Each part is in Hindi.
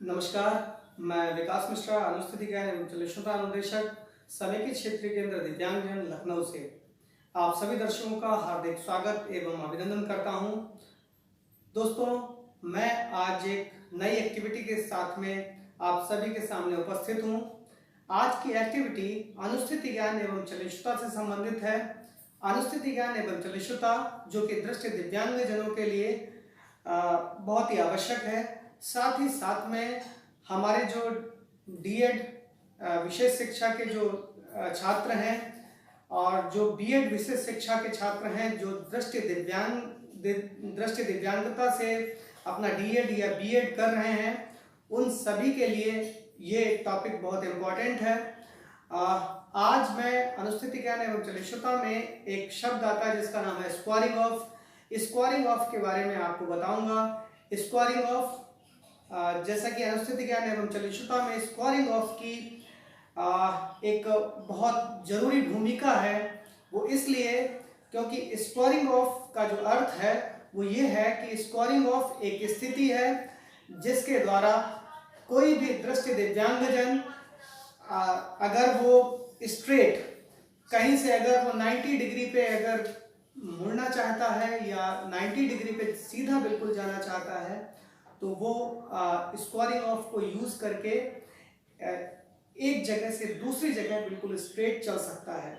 नमस्कार, मैं विकास मिश्रा, अनुस्थिति ज्ञान एवं चलिष्णुता अनुदेशक, समेकित क्षेत्रीय केंद्र दिव्यांगजन लखनऊ से आप सभी दर्शकों का हार्दिक स्वागत एवं अभिनंदन करता हूं। दोस्तों, मैं आज एक नई एक्टिविटी के साथ में आप सभी के सामने उपस्थित हूं। आज की एक्टिविटी अनुस्थिति ज्ञान एवं चलिष्णुता से संबंधित है। अनुस्थिति ज्ञान एवं चलिष्णुता जो कि दृष्टि दिव्यांगजनों के लिए बहुत ही आवश्यक है। साथ ही साथ में हमारे जो डीएड विशेष शिक्षा के जो छात्र हैं और जो बीएड विशेष शिक्षा के छात्र हैं जो दृष्टि दिव्यांगता से अपना डीएड या बीएड कर रहे हैं, उन सभी के लिए ये टॉपिक बहुत इम्पोर्टेंट है। आज मैं अनुस्थिति ज्ञान एवं चलिष्णुता में एक शब्द आता है जिसका नाम है स्क्वायरिंग ऑफ। स्क्वायरिंग ऑफ के बारे में आपको बताऊंगा। स्क्वायरिंग ऑफ जैसा कि अनुस्थिति ज्ञान एवं चलिष्णुता में स्क्वायरिंग ऑफ की एक बहुत जरूरी भूमिका है। वो इसलिए क्योंकि स्क्वायरिंग ऑफ का जो अर्थ है वो ये है कि स्क्वायरिंग ऑफ एक स्थिति है जिसके द्वारा कोई भी दृष्टि दिव्यांगजन अगर वो स्ट्रेट कहीं से अगर वो 90 डिग्री पे अगर मुड़ना चाहता है या 90 डिग्री पे सीधा बिल्कुल जाना चाहता है तो वो स्क्वायरिंग ऑफ को यूज करके एक जगह से दूसरी जगह बिल्कुल स्ट्रेट चल सकता है।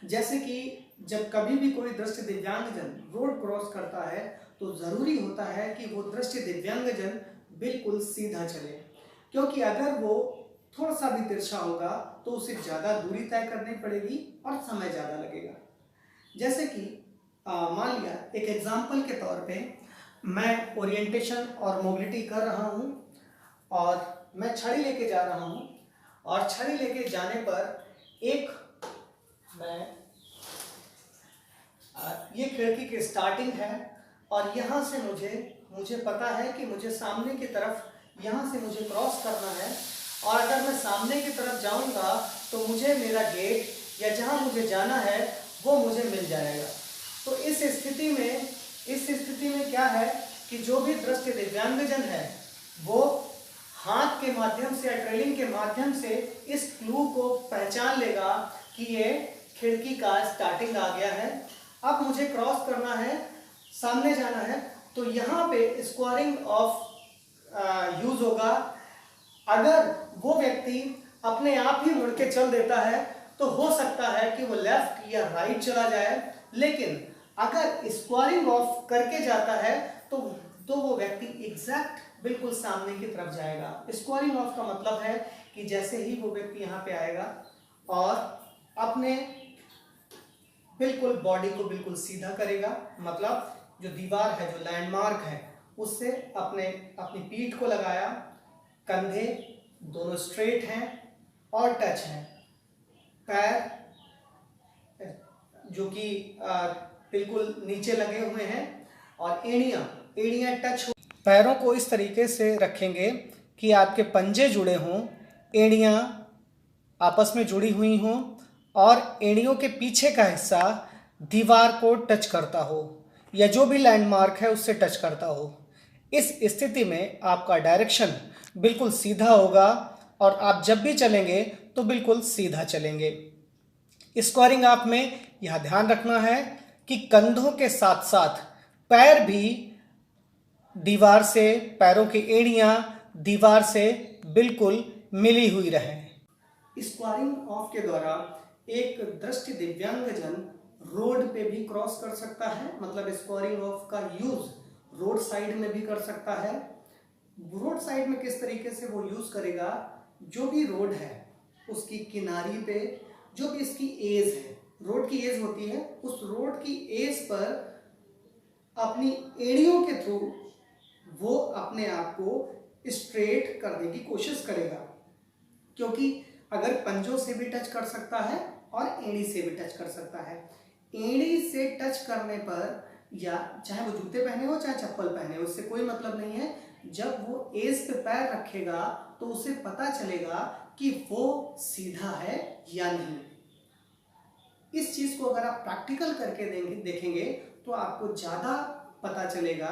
जैसे कि जब कभी भी कोई दृष्टि दिव्यांगजन रोड क्रॉस करता है तो जरूरी होता है कि वो दृष्टि दिव्यांगजन बिल्कुल सीधा चले, क्योंकि अगर वो थोड़ा सा भी तिरछा होगा तो उसे ज़्यादा दूरी तय करनी पड़ेगी और समय ज़्यादा लगेगा। जैसे कि मान लिया एक एग्जाम्पल के तौर पे मैं ओरिएंटेशन और मोबिलिटी कर रहा हूँ और मैं छड़ी लेके जा रहा हूँ और छड़ी लेके जाने पर एक मैं ये खिड़की की स्टार्टिंग है और यहाँ से मुझे पता है कि मुझे सामने की तरफ यहाँ से मुझे क्रॉस करना है और अगर मैं सामने की तरफ जाऊँगा तो मुझे मेरा गेट या जहाँ मुझे जाना है वो मुझे मिल जाएगा। तो इस स्थिति में क्या है कि जो भी दृष्टि दिव्यांगजन है वो हाथ के माध्यम से या ट्रेलिंग के माध्यम से इस क्लू को पहचान लेगा कि ये खिड़की का स्टार्टिंग आ गया है, अब मुझे क्रॉस करना है, सामने जाना है। तो यहाँ पे स्क्वायरिंग ऑफ यूज होगा। अगर वो व्यक्ति अपने आप ही मुड़ के चल देता है तो हो सकता है कि वो लेफ्ट या राइट चला जाए, लेकिन अगर स्क्वायरिंग ऑफ करके जाता है तो वो व्यक्ति एग्जैक्ट बिल्कुल सामने की तरफ जाएगा। स्क्वायरिंग ऑफ का मतलब है कि जैसे ही वो व्यक्ति यहाँ पे आएगा और अपने बिल्कुल बॉडी को बिल्कुल सीधा करेगा, मतलब जो दीवार है, जो लैंडमार्क है, उससे अपनी पीठ को लगाया, कंधे दोनों स्ट्रेट हैं और टच हैं, पैर जो कि बिल्कुल नीचे लगे हुए हैं और एड़ियाँ टच हो। पैरों को इस तरीके से रखेंगे कि आपके पंजे जुड़े हों, एड़ियाँ आपस में जुड़ी हुई हों और एड़ियों के पीछे का हिस्सा दीवार को टच करता हो या जो भी लैंडमार्क है उससे टच करता हो। इस स्थिति में आपका डायरेक्शन बिल्कुल सीधा होगा और आप जब भी चलेंगे तो बिल्कुल सीधा चलेंगे। स्क्वायरिंग ऑफ में यह ध्यान रखना है कि कंधों के साथ साथ पैर भी दीवार से, पैरों की एड़ियां दीवार से बिल्कुल मिली हुई रहे। स्क्वायरिंग ऑफ के द्वारा एक दृष्टि दिव्यांगजन रोड पे भी क्रॉस कर सकता है, मतलब स्क्वायरिंग ऑफ का यूज रोड साइड में भी कर सकता है। रोड साइड में किस तरीके से वो यूज करेगा, जो भी रोड है उसकी किनारी पे जो भी इसकी एज है, रोड की एज होती है, उस रोड की एज पर अपनी एड़ियों के थ्रू वो अपने आप को स्ट्रेट करने की कोशिश करेगा, क्योंकि अगर पंजों से भी टच कर सकता है और एड़ी से भी टच कर सकता है। एड़ी से टच करने पर, या चाहे वो जूते पहने हो चाहे चप्पल पहने हो, उससे कोई मतलब नहीं है। जब वो एज पे पैर रखेगा तो उसे पता चलेगा कि वो सीधा है या नहीं। इस चीज को अगर आप प्रैक्टिकल करके देखेंगे तो आपको ज्यादा पता चलेगा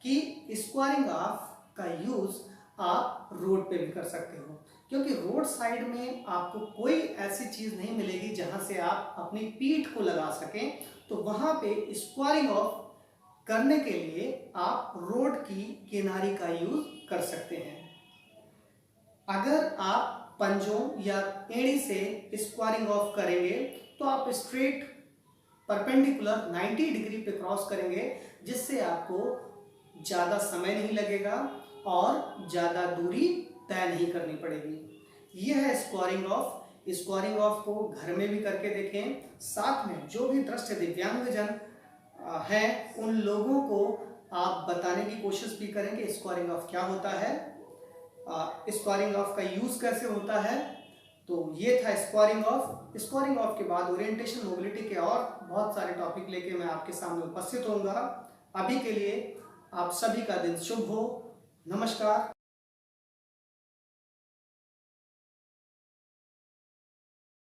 कि स्क्वायरिंग ऑफ का यूज आप रोड पे भी कर सकते हो, क्योंकि रोड साइड में आपको कोई ऐसी चीज नहीं मिलेगी जहां से आप अपनी पीठ को लगा सकें। तो वहां पे स्क्वायरिंग ऑफ करने के लिए आप रोड की किनारी का यूज कर सकते हैं। अगर आप पंजों या एड़ी से स्क्वायरिंग ऑफ करेंगे तो आप स्ट्रेट परपेंडिकुलर 90 डिग्री पे क्रॉस करेंगे, जिससे आपको ज़्यादा समय नहीं लगेगा और ज़्यादा दूरी तय नहीं करनी पड़ेगी। यह है स्क्वायरिंग ऑफ। स्क्वायरिंग ऑफ को घर में भी करके देखें। साथ में जो भी दृष्टि दिव्यांगजन हैं उन लोगों को आप बताने की कोशिश भी करें कि स्क्वायरिंग ऑफ क्या होता है, स्क्वायरिंग ऑफ का यूज कैसे होता है। तो ये था स्क्वायरिंग ऑफ। स्क्वायरिंग ऑफ के बाद ओरिएंटेशन मोबिलिटी के और बहुत सारे टॉपिक लेके मैं आपके सामने उपस्थित होऊंगा। अभी के लिए आप सभी का दिन शुभ हो। नमस्कार।